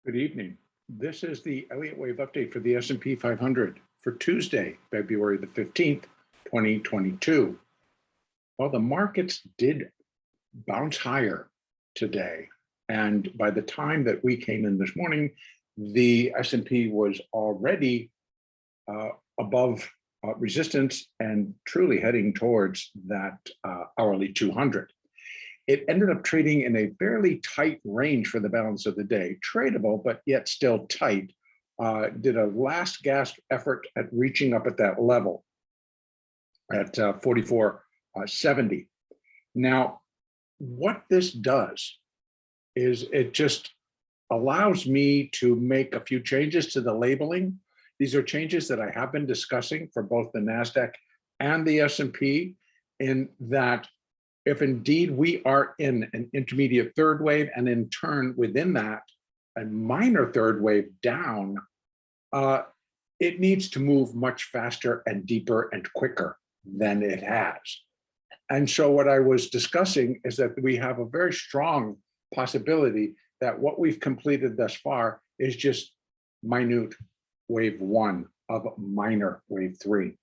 Good evening. This is the Elliott Wave update for the S&P 500 for Tuesday, February the 15th, 2022. Well, the markets did bounce higher today. And by the time that we came in this morning, the S&P was already above resistance and truly heading towards that hourly 200. It ended up trading in a fairly tight range for the balance of the day, tradable, but yet still tight. Did a last gasp effort at reaching up at that level at 44.70. Now, what this does is it just allows me to make a few changes to the labeling. These are changes that I have been discussing for both the NASDAQ and the S&P, in that if indeed we are in an intermediate third wave, and in turn within that, a minor third wave down, it needs to move much faster and deeper and quicker than it has. And so what I was discussing is that we have a very strong possibility that what we've completed thus far is just minute wave one of minor wave three.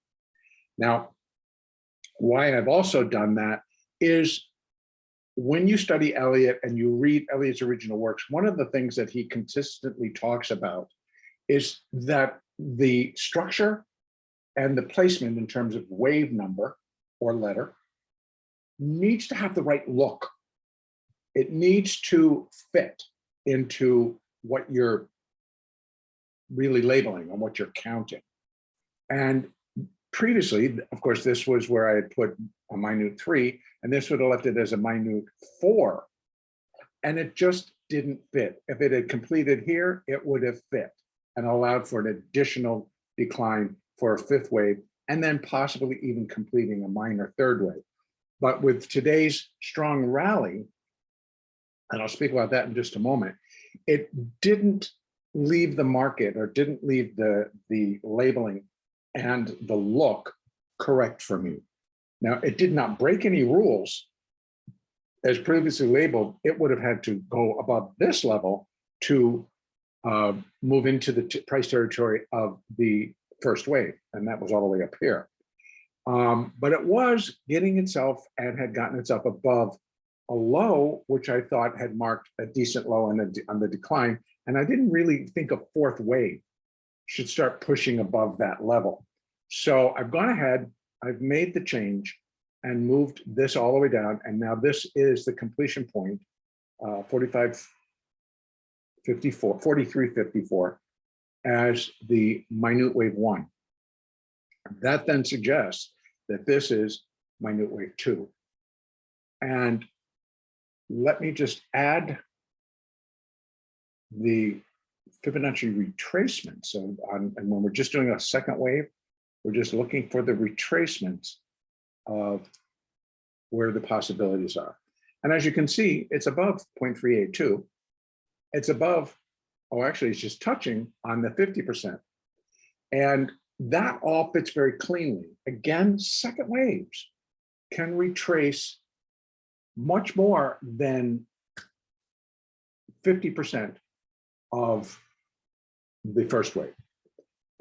Now, why I've also done that is when you study Elliott and you read Elliott's original works, one of the things that he consistently talks about is that the structure and the placement in terms of wave number or letter needs to have the right look. It needs to fit into what you're really labeling and what you're counting. And previously, of course, this was where I had put a minute 3, and this would have left it as a minute 4. And it just didn't fit. If it had completed here, it would have fit and allowed for an additional decline for a fifth wave, and then possibly even completing a minor third wave. But with today's strong rally, and I'll speak about that in just a moment, it didn't leave the market, or didn't leave the labeling and the look correct for me. Now, it did not break any rules. As previously labeled, it would have had to go above this level to move into the price territory of the first wave, and that was all the way up here. But it was getting itself and had gotten itself above a low, which I thought had marked a decent low on the decline, and I didn't really think a fourth wave should start pushing above that level. So I've gone ahead, I've made the change and moved this all the way down. And now this is the completion point, 43.54 as the minute wave 1. That then suggests that this is minute wave 2. And let me just add the Fibonacci retracement. So and when we're just doing a second wave, we're just looking for the retracements of where the possibilities are. And as you can see, it's above 0.382. It's above, oh, actually it's just touching on the 50%. And that all fits very cleanly. Again, second waves can retrace much more than 50% of the first wave.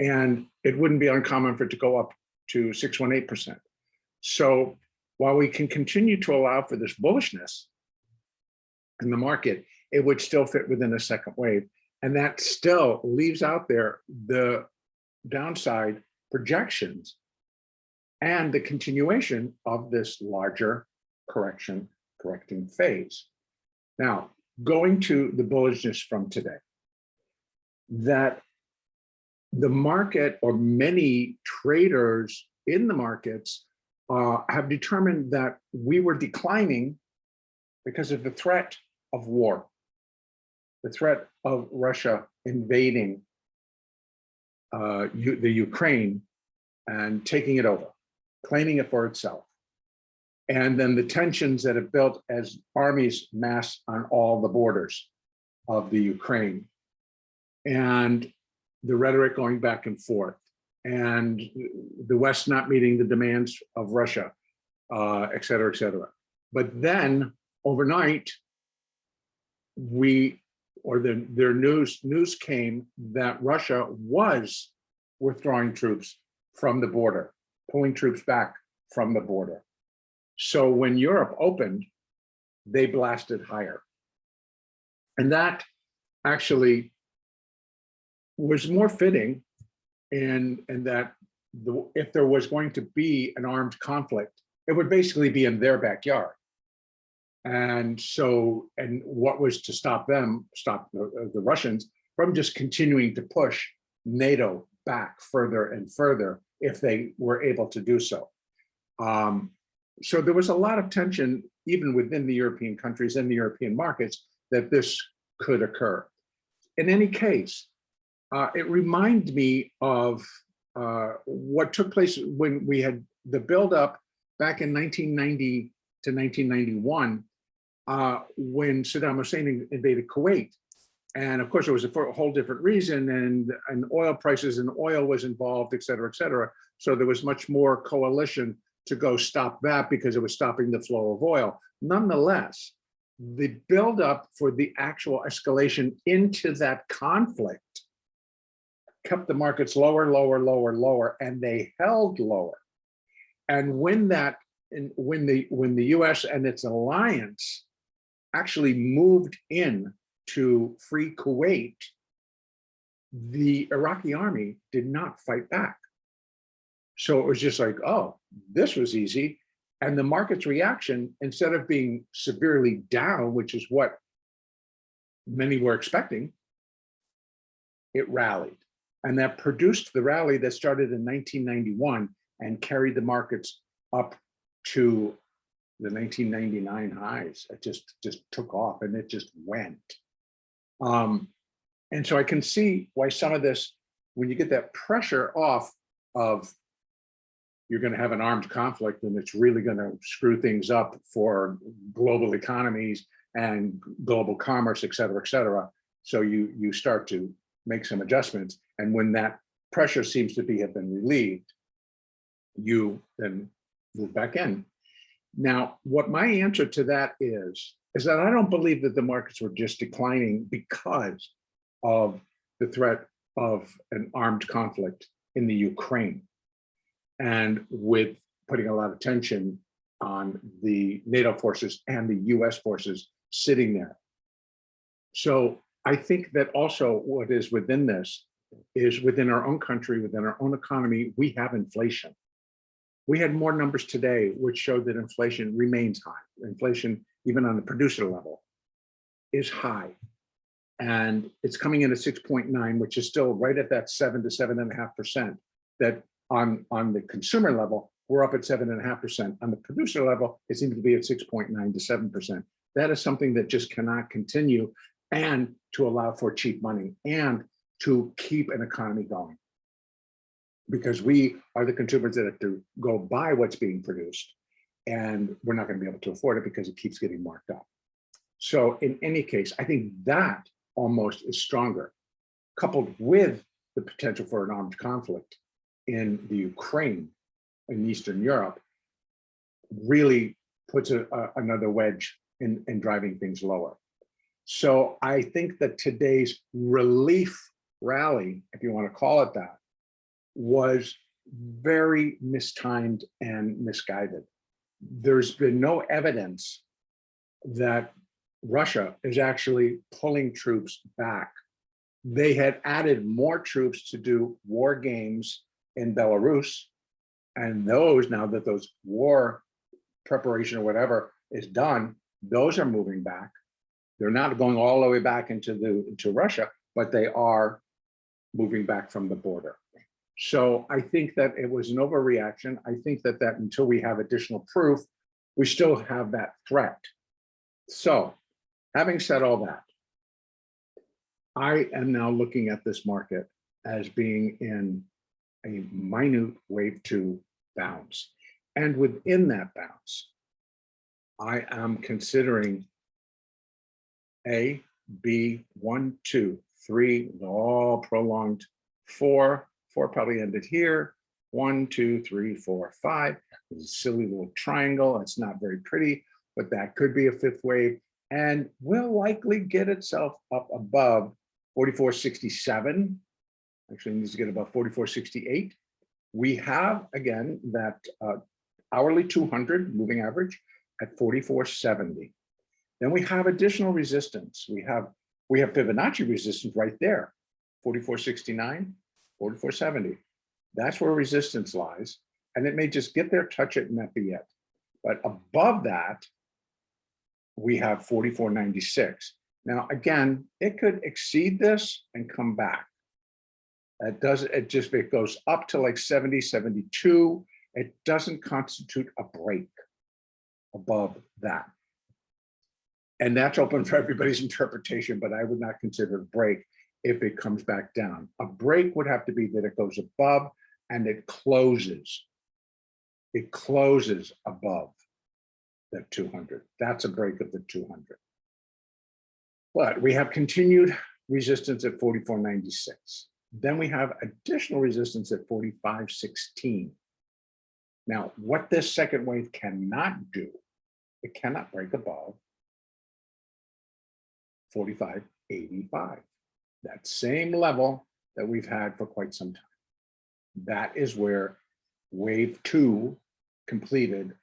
And it wouldn't be uncommon for it to go up to 618%. So while we can continue to allow for this bullishness in the market, it would still fit within a second wave. And that still leaves out there the downside projections and the continuation of this larger correcting phase. Now, going to the bullishness from today, that the market, or many traders in the markets, have determined that we were declining because of the threat of war, the threat of Russia invading the Ukraine and taking it over, claiming it for itself. And then the tensions that have built as armies mass on all the borders of the Ukraine. And the rhetoric going back and forth, and the West not meeting the demands of Russia, et cetera, et cetera. But then overnight, we or their news came that Russia was withdrawing troops from the border, pulling troops back from the border. So when Europe opened, they blasted higher. And that actually was more fitting in that if there was going to be an armed conflict, it would basically be in their backyard. And so, and what was to stop them, stop the Russians from just continuing to push NATO back further and further if they were able to do so. So there was a lot of tension, even within the European countries and the European markets, that this could occur. In any case, it reminded me of what took place when we had the buildup back in 1990 to 1991, when Saddam Hussein invaded Kuwait. And of course, it was for a whole different reason, and oil prices and oil was involved, et cetera, et cetera. So there was much more coalition to go stop that because it was stopping the flow of oil. Nonetheless, the buildup for the actual escalation into that conflict kept the markets lower, lower, lower, lower, and they held lower. And when the U.S. and its alliance actually moved in to free Kuwait, the Iraqi army did not fight back. So it was just like, oh, this was easy. And the market's reaction, instead of being severely down, which is what many were expecting, it rallied. And that produced the rally that started in 1991 and carried the markets up to the 1999 highs. It just took off and it just went. And so I can see why some of this, when you get that pressure off of you're going to have an armed conflict and it's really going to screw things up for global economies and global commerce, et cetera, et cetera. So you start to make some adjustments. And when that pressure seems to have been relieved, you then move back in. Now, what my answer to that is that I don't believe that the markets were just declining because of the threat of an armed conflict in the Ukraine, and with putting a lot of tension on the NATO forces and the US forces sitting there. So I think that also what is within this is within our own country, within our own economy, we have inflation. We had more numbers today which showed that inflation remains high. Inflation, even on the producer level, is high. And it's coming in at 6.9, which is still right at that 7 to 7.5%. That on the consumer level, we're up at 7.5%. On the producer level, it seems to be at 6.9 to 7%. That is something that just cannot continue, and to allow for cheap money and to keep an economy going. Because we are the consumers that have to go buy what's being produced, and we're not going to be able to afford it because it keeps getting marked up. So in any case, I think that almost is stronger, coupled with the potential for an armed conflict in the Ukraine, in Eastern Europe, really puts another wedge in driving things lower. So I think that today's relief rally, if you want to call it that, was very mistimed and misguided. There's been no evidence that Russia is actually pulling troops back. They had added more troops to do war games in Belarus, and those, now that those war preparation or whatever is done, those are moving back. They're not going all the way back into Russia, but they are moving back from the border. So I think that it was an overreaction. I think that until we have additional proof, we still have that threat. So having said all that, I am now looking at this market as being in a minute wave 2 bounce. And within that bounce, I am considering A, B, 1, 2, 3, all prolonged, 4 probably ended here, 1, 2, 3, 4, 5. There's a silly little triangle. It's not very pretty, but that could be a 5th wave. and will likely get itself up above 44.67. Actually, it needs to get above 44.68. We have, again, that hourly 200 moving average at 44.70. Then we have additional resistance. We have Fibonacci resistance right there, 44.69, 44.70. That's where resistance lies. And it may just get there, touch it, and not be it. But above that, we have 44.96. Now, again, it could exceed this and come back. It goes up to like 70, 72. It doesn't constitute a break above that. And that's open for everybody's interpretation, but I would not consider it a break if it comes back down. A break would have to be that it goes above and it closes. It closes above that 200. That's a break of the 200. But we have continued resistance at 44.96. Then we have additional resistance at 45.16. Now, what this second wave cannot do, it cannot break above 45.85. That same level that we've had for quite some time. That is where wave 2 completed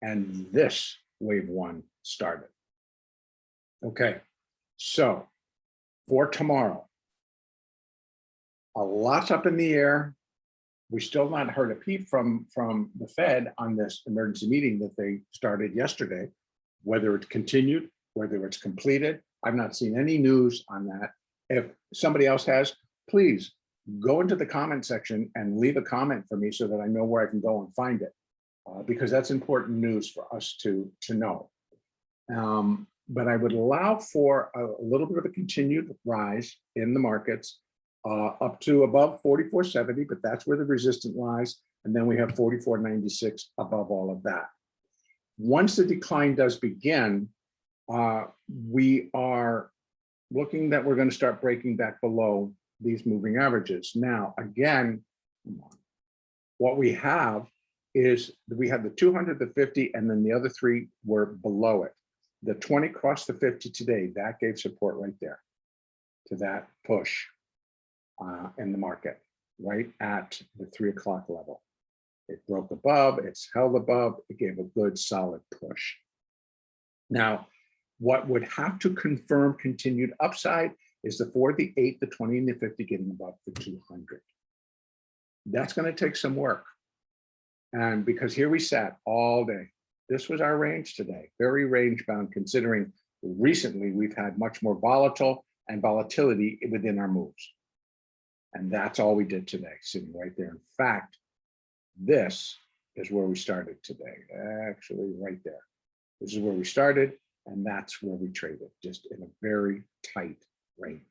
and this wave 1 started. Okay, so for tomorrow, a lot's up in the air. We still not heard a peep from the Fed on this emergency meeting that they started yesterday, whether it's continued, whether it's completed. I've not seen any news on that. If somebody else has, please go into the comment section and leave a comment for me so that I know where I can go and find it, because that's important news for us to know. But I would allow for a little bit of a continued rise in the markets up to above 44.70, but that's where the resistance lies. And then we have 44.96 above all of that. Once the decline does begin, we are looking that we're going to start breaking back below these moving averages. Now, again, what we have is we have the 200, the 50, and then the other three were below it. The 20 crossed the 50 today. That gave support right there to that push in the market, right at the 3 o'clock level. It broke above, it's held above, it gave a good solid push. Now, what would have to confirm continued upside is the 4, the 8, the 20, and the 50 getting above the 200. That's going to take some work. And because here we sat all day. This was our range today, very range bound, considering recently we've had much more volatile and volatility within our moves. And that's all we did today, sitting right there. In fact, this is where we started today, actually right there. This is where we started, and that's where we traded, just in a very tight range.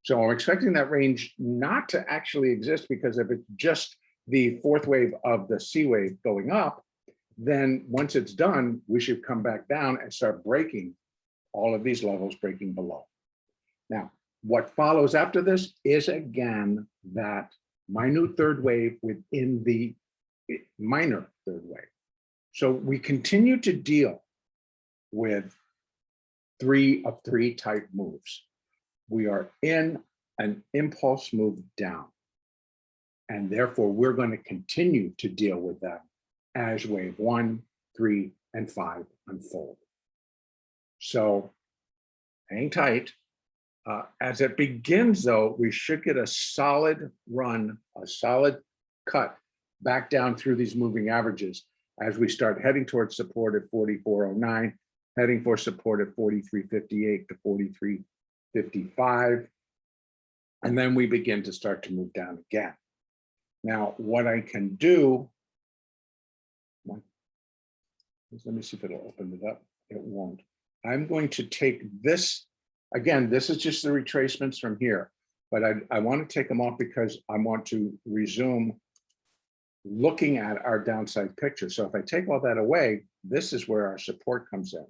So I'm expecting that range not to actually exist, because if it's just the fourth wave of the C wave going up, then once it's done, we should come back down and start breaking all of these levels, breaking below. Now, what follows after this is again that minute third wave within the minor third wave. So we continue to deal with 3 of 3 type moves. We are in an impulse move down, and therefore we're going to continue to deal with them as wave 1, 3, and 5 unfold. So hang tight. As it begins, though, we should get a solid run, a solid cut back down through these moving averages as we start heading towards support at 44.09, heading for support at 43.58 to 43.55. And then we begin to start to move down again. Now, what I can do, let me see if it'll open it up. It won't. I'm going to take this. Again, this is just the retracements from here, but I want to take them off because I want to resume looking at our downside picture. So if I take all that away, this is where our support comes in.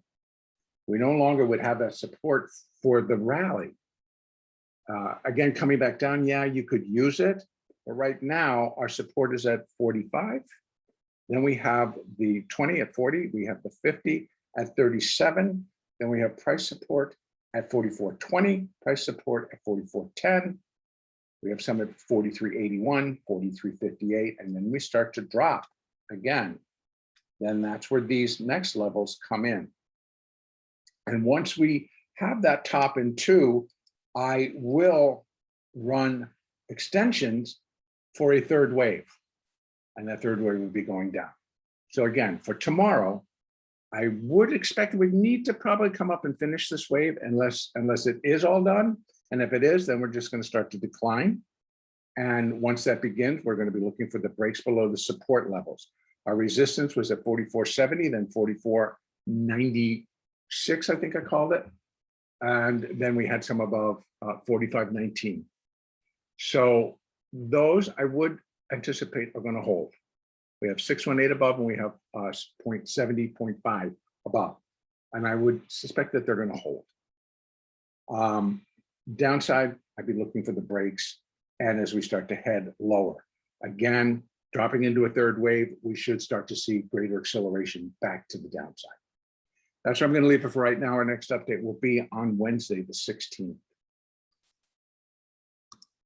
We no longer would have that support for the rally. Again, coming back down, yeah, you could use it, but right now our support is at 45. Then we have the 20 at 40, we have the 50 at 37. Then we have price support at 44.20, price support at 44.10. We have some at 43.81, 43.58, and then we start to drop again. Then that's where these next levels come in. And once we have that top in two, I will run extensions for a third wave. And that third wave will be going down. So again, for tomorrow, I would expect we need to probably come up and finish this wave unless it is all done. And if it is, then we're just going to start to decline. And once that begins, we're going to be looking for the breaks below the support levels. Our resistance was at 44.70, then 44.96, I think I called it. And then we had some above 45.19. So those I would anticipate are going to hold. We have 618 above and we have 0.70, 0.5 above. And I would suspect that they're going to hold. Downside, I'd be looking for the breaks. And as we start to head lower, again, dropping into a third wave, we should start to see greater acceleration back to the downside. That's where I'm going to leave it for right now. Our next update will be on Wednesday, the 16th.